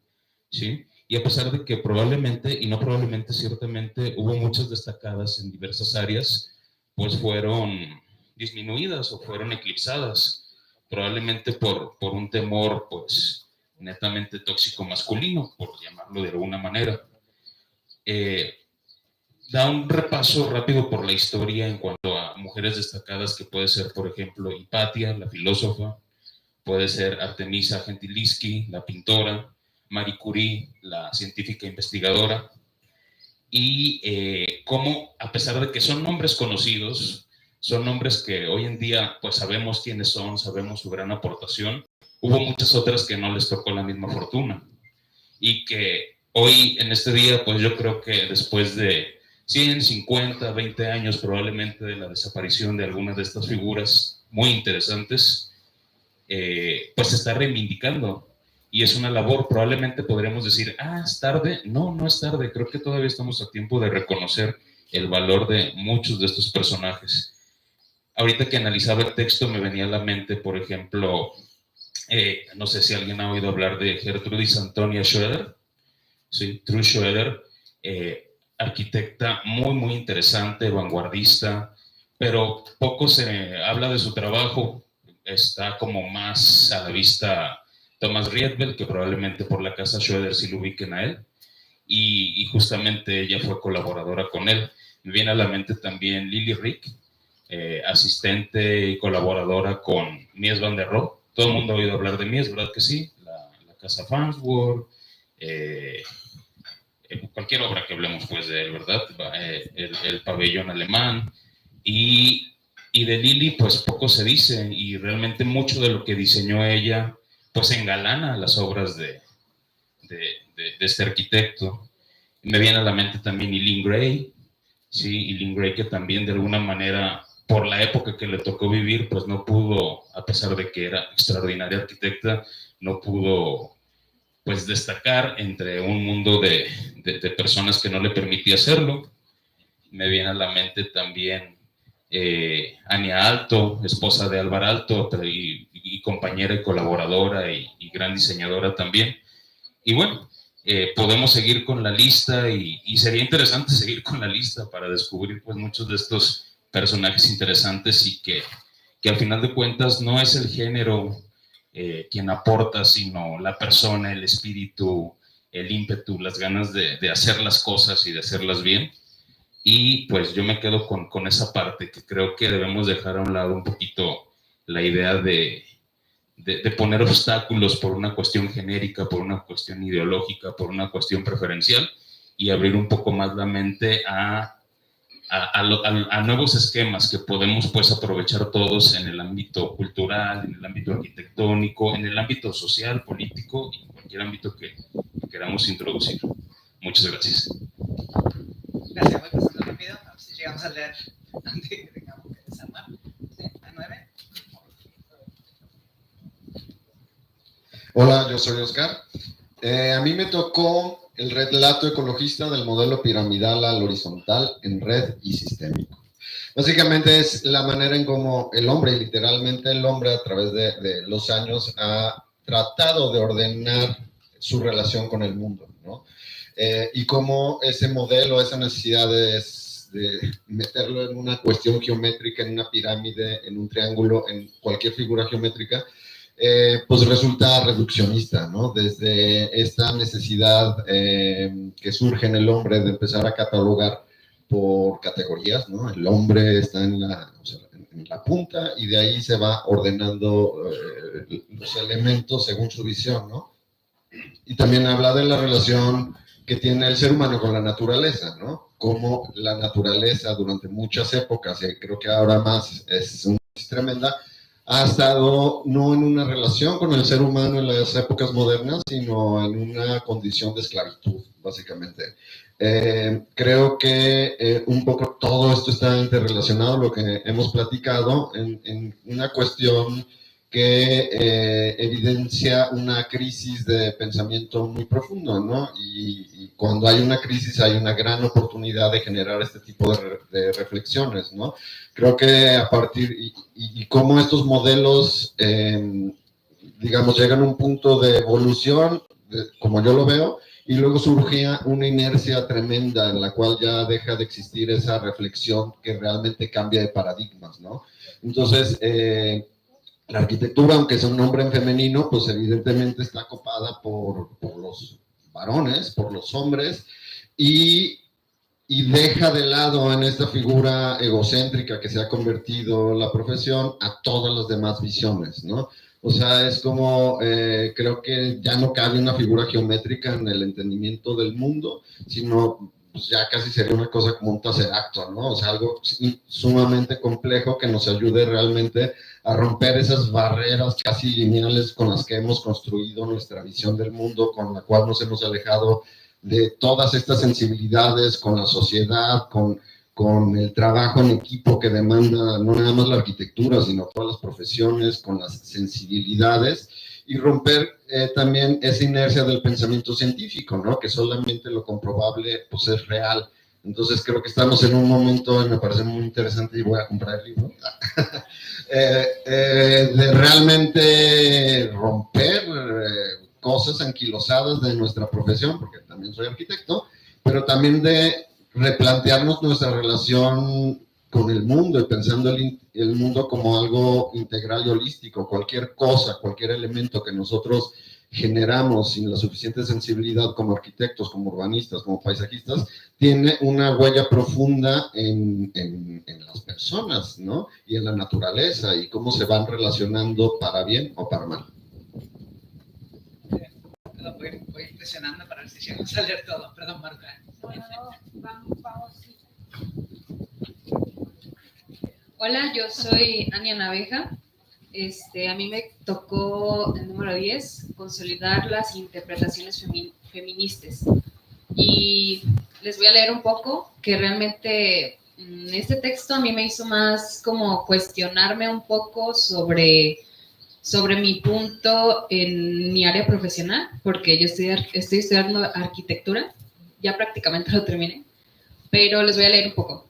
¿sí? Y a pesar de que probablemente, y no probablemente, ciertamente, hubo muchas destacadas en diversas áreas, pues fueron disminuidas o fueron eclipsadas, probablemente por un temor, pues, netamente tóxico masculino, por llamarlo de alguna manera. Da un repaso rápido por la historia en cuanto a mujeres destacadas, que puede ser, por ejemplo, Hipatia, la filósofa, puede ser Artemisa Gentileschi, la pintora, Marie Curie, la científica investigadora, y cómo, a pesar de que son nombres conocidos, son nombres que hoy en día pues sabemos quiénes son, sabemos su gran aportación, hubo muchas otras que no les tocó la misma fortuna, y que hoy, en este día, pues yo creo que después de 100, 50, 20 años probablemente de la desaparición de algunas de estas figuras muy interesantes, pues se está reivindicando. Y es una labor, probablemente podremos decir, es tarde. No, no es tarde. Creo que todavía estamos a tiempo de reconocer el valor de muchos de estos personajes. Ahorita que analizaba el texto me venía a la mente, por ejemplo, No sé si alguien ha oído hablar de Gertrudis Antonia Schroeder. Sí, Trude Schroeder, arquitecta muy, muy interesante, vanguardista, pero poco se habla de su trabajo. Está como más a la vista Thomas Riedel, que probablemente por la casa Schroeder sí lo ubiquen a él, y justamente ella fue colaboradora con él. Me viene a la mente también Lily Rick, asistente y colaboradora con Mies van der Rohe. Todo el mundo ha oído hablar de Mies, ¿verdad que sí? La casa Farnsworth, cualquier obra que hablemos pues de él, ¿verdad? El pabellón alemán. Y de Lily pues poco se dice, y realmente mucho de lo que diseñó ella pues engalana las obras de este arquitecto. Me viene a la mente también Eileen Gray, sí, Eileen Gray, que también de alguna manera, por la época que le tocó vivir, pues no pudo, a pesar de que era extraordinaria arquitecta, no pudo pues destacar entre un mundo de personas que no le permitía hacerlo. Me viene a la mente también Ania Alto, esposa de Álvar Alto, y compañera y colaboradora y gran diseñadora también. Y bueno, podemos seguir con la lista, y sería interesante seguir con la lista para descubrir pues muchos de estos personajes interesantes, y que al final de cuentas no es el género quien aporta, sino la persona, el espíritu, el ímpetu, las ganas de hacer las cosas y de hacerlas bien. Y pues yo me quedo con esa parte, que creo que debemos dejar a un lado un poquito la idea de poner obstáculos por una cuestión genérica, por una cuestión ideológica, por una cuestión preferencial, y abrir un poco más la mente a nuevos esquemas que podemos pues aprovechar todos en el ámbito cultural, en el ámbito arquitectónico, en el ámbito social, político, y en cualquier ámbito que queramos introducir. Muchas gracias. Gracias, voy pasando rápido, a ver si llegamos a leer antes de que tengamos que desarmar. ¿Sí? ¿A 9? Hola, yo soy Oscar. A mí me tocó el relato ecologista del modelo piramidal al horizontal en red y sistémico. Básicamente es la manera en cómo el hombre, literalmente el hombre a través de los años ha tratado de ordenar su relación con el mundo, ¿no? Y cómo ese modelo, esa necesidad de meterlo en una cuestión geométrica, en una pirámide, en un triángulo, en cualquier figura geométrica, pues resulta reduccionista, ¿no? Desde esta necesidad que surge en el hombre de empezar a catalogar por categorías, ¿no? El hombre está en la punta, y de ahí se va ordenando los elementos según su visión, ¿no? Y también habla de la relación que tiene el ser humano con la naturaleza, ¿no? Como la naturaleza durante muchas épocas, y creo que ahora más es una crisis tremenda, ha estado no en una relación con el ser humano en las épocas modernas, sino en una condición de esclavitud, básicamente. Creo que un poco todo esto está interrelacionado, lo que hemos platicado, en una cuestión que evidencia una crisis de pensamiento muy profundo, ¿no? Y cuando hay una crisis hay una gran oportunidad de generar este tipo de reflexiones, ¿no? Creo que a partir, y cómo estos modelos, digamos, llegan a un punto de evolución, como yo lo veo, y luego surgía una inercia tremenda en la cual ya deja de existir esa reflexión que realmente cambia de paradigmas, ¿no? Entonces, la arquitectura, aunque sea un nombre en femenino, pues evidentemente está copada por los varones, por los hombres, y deja de lado en esta figura egocéntrica que se ha convertido la profesión a todas las demás visiones, ¿no? O sea, es como, creo que ya no cabe una figura geométrica en el entendimiento del mundo, sino pues ya casi sería una cosa como un tercer acto, ¿no? O sea, algo sumamente complejo que nos ayude realmente a romper esas barreras casi lineales con las que hemos construido nuestra visión del mundo, con la cual nos hemos alejado de todas estas sensibilidades con la sociedad, con el trabajo en equipo que demanda no nada más la arquitectura, sino todas las profesiones, con las sensibilidades, y romper también esa inercia del pensamiento científico, ¿no? Que solamente lo comprobable pues es real, Entonces creo que estamos en un momento, y me parece muy interesante, y voy a comprar el libro, de realmente romper cosas anquilosadas de nuestra profesión, porque también soy arquitecto, pero también de replantearnos nuestra relación con el mundo y pensando el mundo como algo integral y holístico. Cualquier cosa, cualquier elemento que nosotros generamos sin la suficiente sensibilidad como arquitectos, como urbanistas, como paisajistas, tiene una huella profunda en las personas, ¿no? Y en la naturaleza, y cómo se van relacionando para bien o para mal. Voy presionando para ver si llegamos a leer todo. Perdón, Marta. Vamos. Hola, yo soy Ania Naveja. A mí me tocó el número 10, consolidar las interpretaciones feministas. Y les voy a leer un poco, que realmente este texto a mí me hizo más como cuestionarme un poco sobre mi punto en mi área profesional, porque yo estoy estudiando arquitectura, ya prácticamente lo terminé, pero les voy a leer un poco.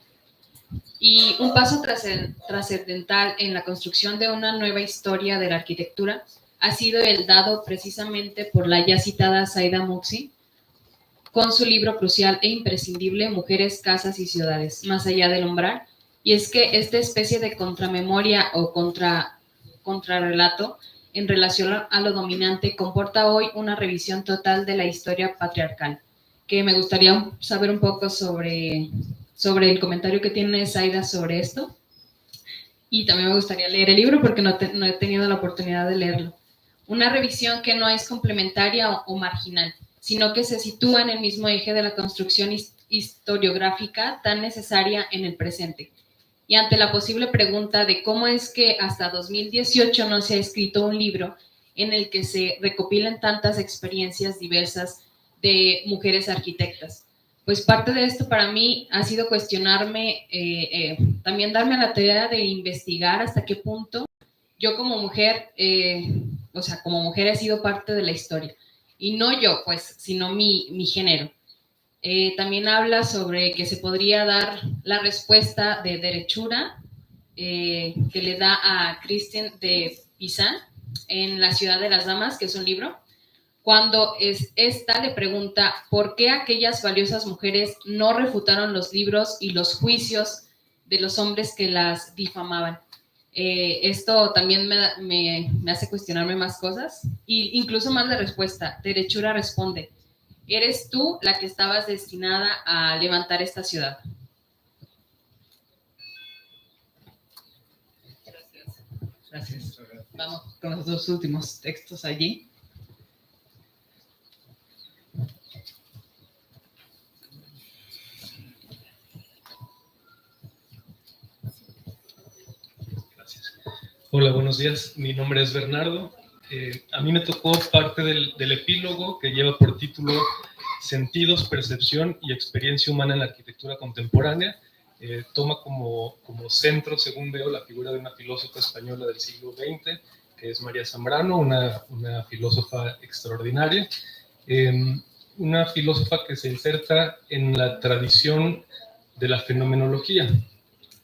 Y un paso trascendental en la construcción de una nueva historia de la arquitectura ha sido el dado precisamente por la ya citada Zaida Muxi, con su libro crucial e imprescindible Mujeres, Casas y Ciudades, más allá del umbral. Y es que esta especie de contramemoria o contrarrelato en relación a lo dominante comporta hoy una revisión total de la historia patriarcal, que me gustaría saber un poco sobre el comentario que tiene Zaida sobre esto. Y también me gustaría leer el libro porque no he tenido la oportunidad de leerlo. Una revisión que no es complementaria o marginal, sino que se sitúa en el mismo eje de la construcción historiográfica tan necesaria en el presente. Y ante la posible pregunta de cómo es que hasta 2018 no se ha escrito un libro en el que se recopilen tantas experiencias diversas de mujeres arquitectas. Pues parte de esto para mí ha sido cuestionarme, también darme a la tarea de investigar hasta qué punto yo como mujer, como mujer he sido parte de la historia. Y no yo, pues, sino mi género. También habla sobre que se podría dar la respuesta de derechura que le da a Christine de Pizan en La ciudad de las damas, que es un libro, cuando esta le pregunta por qué aquellas valiosas mujeres no refutaron los libros y los juicios de los hombres que las difamaban. Esto también me hace cuestionarme más cosas, e incluso más la respuesta. Derechura responde: eres tú la que estabas destinada a levantar esta ciudad. Gracias. Vamos con los dos últimos textos allí. Hola, buenos días. Mi nombre es Bernardo. A mí me tocó parte del epílogo que lleva por título Sentidos, Percepción y Experiencia Humana en la Arquitectura Contemporánea. Toma como centro, según veo, la figura de una filósofa española del siglo XX, que es María Zambrano, una filósofa extraordinaria. Una filósofa que se inserta en la tradición de la fenomenología,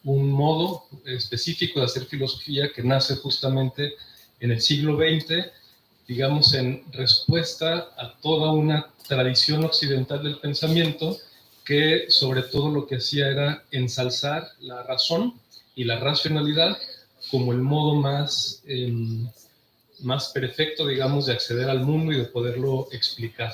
un modo específico de hacer filosofía que nace justamente en el siglo XX, digamos, en respuesta a toda una tradición occidental del pensamiento que sobre todo lo que hacía era ensalzar la razón y la racionalidad como el modo más perfecto, digamos, de acceder al mundo y de poderlo explicar.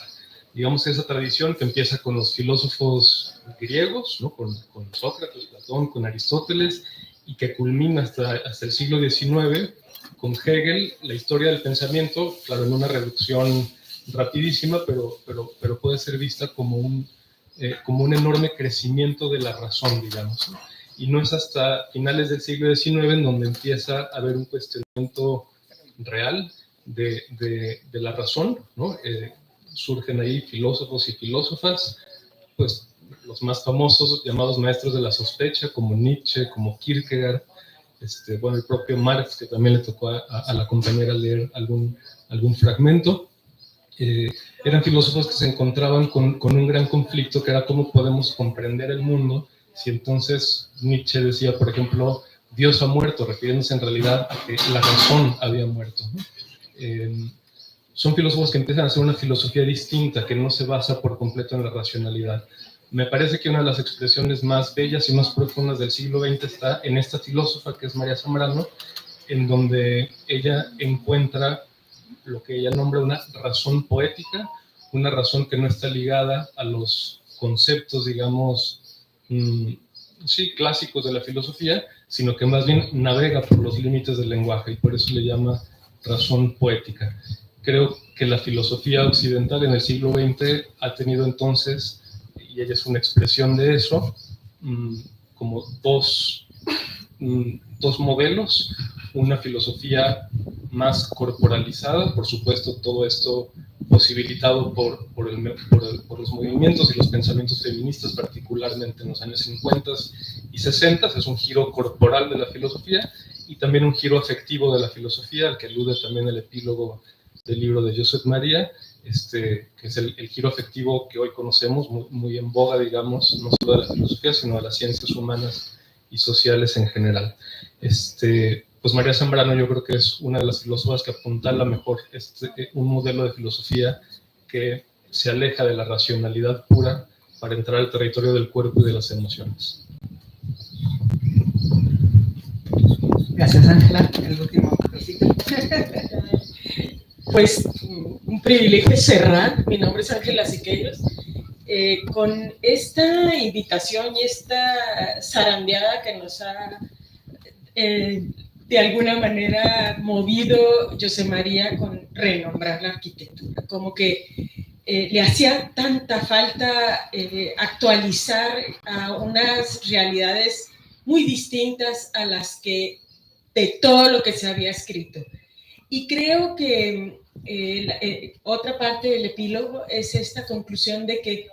Digamos, esa tradición que empieza con los filósofos griegos, ¿no? con Sócrates, Platón, con Aristóteles, y que culmina hasta el siglo XIX con Hegel, la historia del pensamiento, claro, en una reducción rapidísima, pero puede ser vista como un enorme crecimiento de la razón, digamos, ¿no? Y no es hasta finales del siglo XIX en donde empieza a haber un cuestionamiento real de la razón, ¿no? Surgen ahí filósofos y filósofas, pues los más famosos llamados maestros de la sospecha, como Nietzsche, como Kierkegaard, el propio Marx, que también le tocó a la compañera leer algún fragmento. eran filósofos que se encontraban con un gran conflicto, que era cómo podemos comprender el mundo si entonces Nietzsche decía, por ejemplo, Dios ha muerto, refiriéndose en realidad a que la razón había muerto, ¿no? Son filósofos que empiezan a hacer una filosofía distinta, que no se basa por completo en la racionalidad. Me parece que una de las expresiones más bellas y más profundas del siglo XX está en esta filósofa que es María Zambrano, en donde ella encuentra lo que ella nombra una razón poética, una razón que no está ligada a los conceptos, digamos, sí, clásicos de la filosofía, sino que más bien navega por los límites del lenguaje, y por eso le llama razón poética. Creo que la filosofía occidental en el siglo XX ha tenido entonces, y ella es una expresión de eso, como dos modelos: una filosofía más corporalizada, por supuesto todo esto posibilitado por los movimientos y los pensamientos feministas, particularmente en los años 50 y 60, es un giro corporal de la filosofía, y también un giro afectivo de la filosofía, al que alude también el epílogo del libro de Josep María, que es el giro afectivo que hoy conocemos, muy en boga, digamos, no solo de la filosofía, sino de las ciencias humanas y sociales en general. Pues María Zambrano yo creo que es una de las filósofas que apuntala mejor un modelo de filosofía que se aleja de la racionalidad pura para entrar al territorio del cuerpo y de las emociones. Gracias, Ángela. El último cosito. Pues un privilegio cerrar. Mi nombre es Ángela Siqueiros. Con esta invitación y esta zarandeada que nos ha de alguna manera movido José María con renombrar la arquitectura, como que le hacía tanta falta actualizar a unas realidades muy distintas a las que de todo lo que se había escrito. Y creo que otra parte del epílogo es esta conclusión de que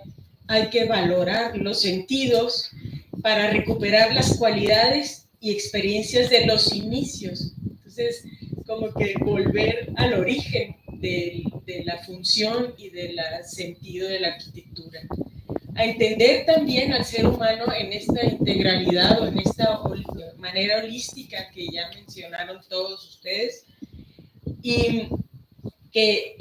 hay que valorar los sentidos para recuperar las cualidades y experiencias de los inicios. Entonces, como que volver al origen de la función y del sentido de la arquitectura. A entender también al ser humano en esta integralidad o en esta manera holística que ya mencionaron todos ustedes, y que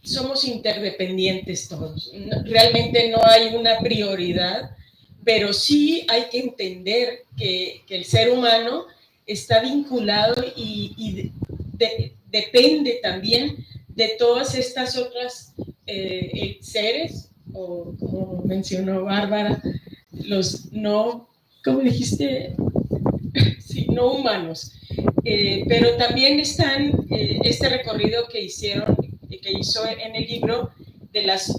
somos interdependientes todos. Realmente no hay una prioridad, pero sí hay que entender que el ser humano está vinculado y depende también de todas estas otras seres, o como mencionó Bárbara, los no, ¿cómo dijiste? Sí, no humanos. Pero también están este recorrido que hizo en el libro de las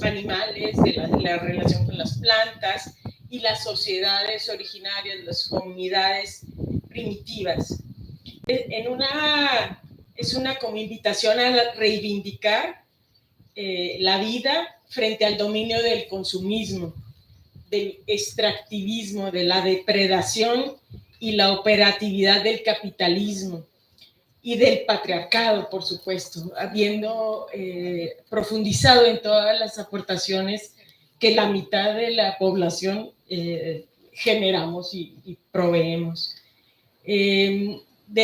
animales, de la relación con las plantas y las sociedades originarias, las comunidades primitivas. Es una como invitación a reivindicar la vida frente al dominio del consumismo, del extractivismo, de la depredación y la operatividad del capitalismo y del patriarcado, por supuesto, habiendo profundizado en todas las aportaciones que la mitad de la población generamos y proveemos. De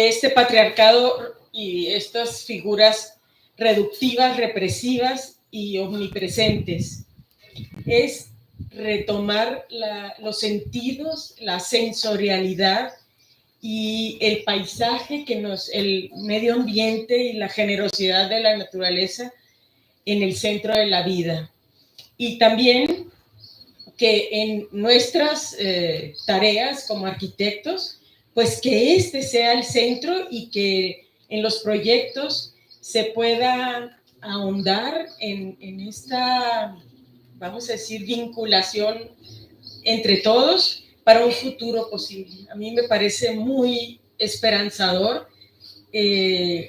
este patriarcado y estas figuras reductivas, represivas y omnipresentes, es retomar los sentidos, la sensorialidad y el paisaje el medio ambiente y la generosidad de la naturaleza en el centro de la vida. Y también que en nuestras tareas como arquitectos, pues que este sea el centro y que en los proyectos se pueda ahondar en esta, vamos a decir, vinculación entre todos para un futuro posible. A mí me parece muy esperanzador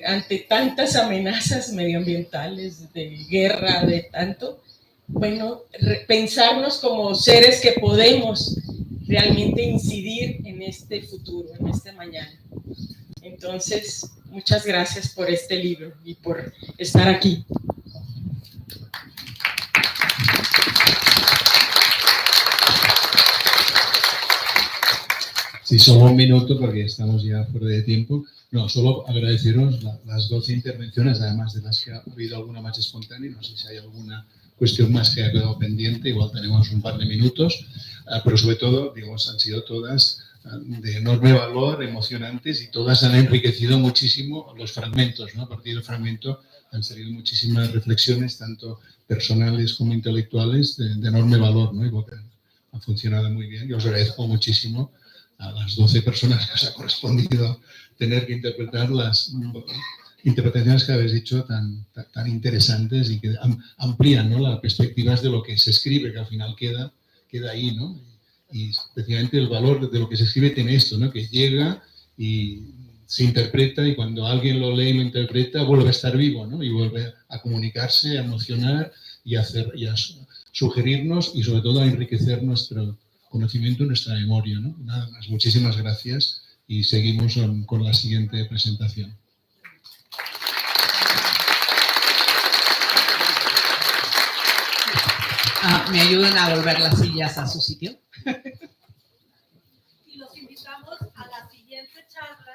ante tantas amenazas medioambientales, de guerra, de tanto, bueno, pensarnos como seres que podemos realmente incidir en este futuro, en este mañana. Entonces, muchas gracias por este libro y por estar aquí. Sí, solo un minuto porque estamos ya fuera de tiempo. No, solo agradeceros las 12 intervenciones, además de las que ha habido alguna más espontánea. No sé si hay alguna cuestión más que ha quedado pendiente, igual tenemos un par de minutos, pero sobre todo, digamos, han sido todas de enorme valor, emocionantes, y todas han enriquecido muchísimo los fragmentos, ¿no? A partir del fragmento han salido muchísimas reflexiones, tanto personales como intelectuales, de enorme valor, ¿no? Y creo que ha funcionado muy bien. Y os agradezco muchísimo a las 12 personas que os ha correspondido tener que interpretar las interpretaciones que habéis hecho tan interesantes y que amplían, ¿no? Las perspectivas de lo que se escribe, que al final queda ahí, ¿no? Y especialmente el valor de lo que se escribe tiene esto, ¿no? Que llega y se interpreta, y cuando alguien lo lee y lo interpreta vuelve a estar vivo, ¿no? Y vuelve a comunicarse, a emocionar y a sugerirnos y sobre todo a enriquecer nuestro conocimiento y nuestra memoria, ¿no? Nada más, muchísimas gracias y seguimos con la siguiente presentación. ¿Me ayudan a volver las sillas a su sitio? Y los invitamos a la siguiente charla.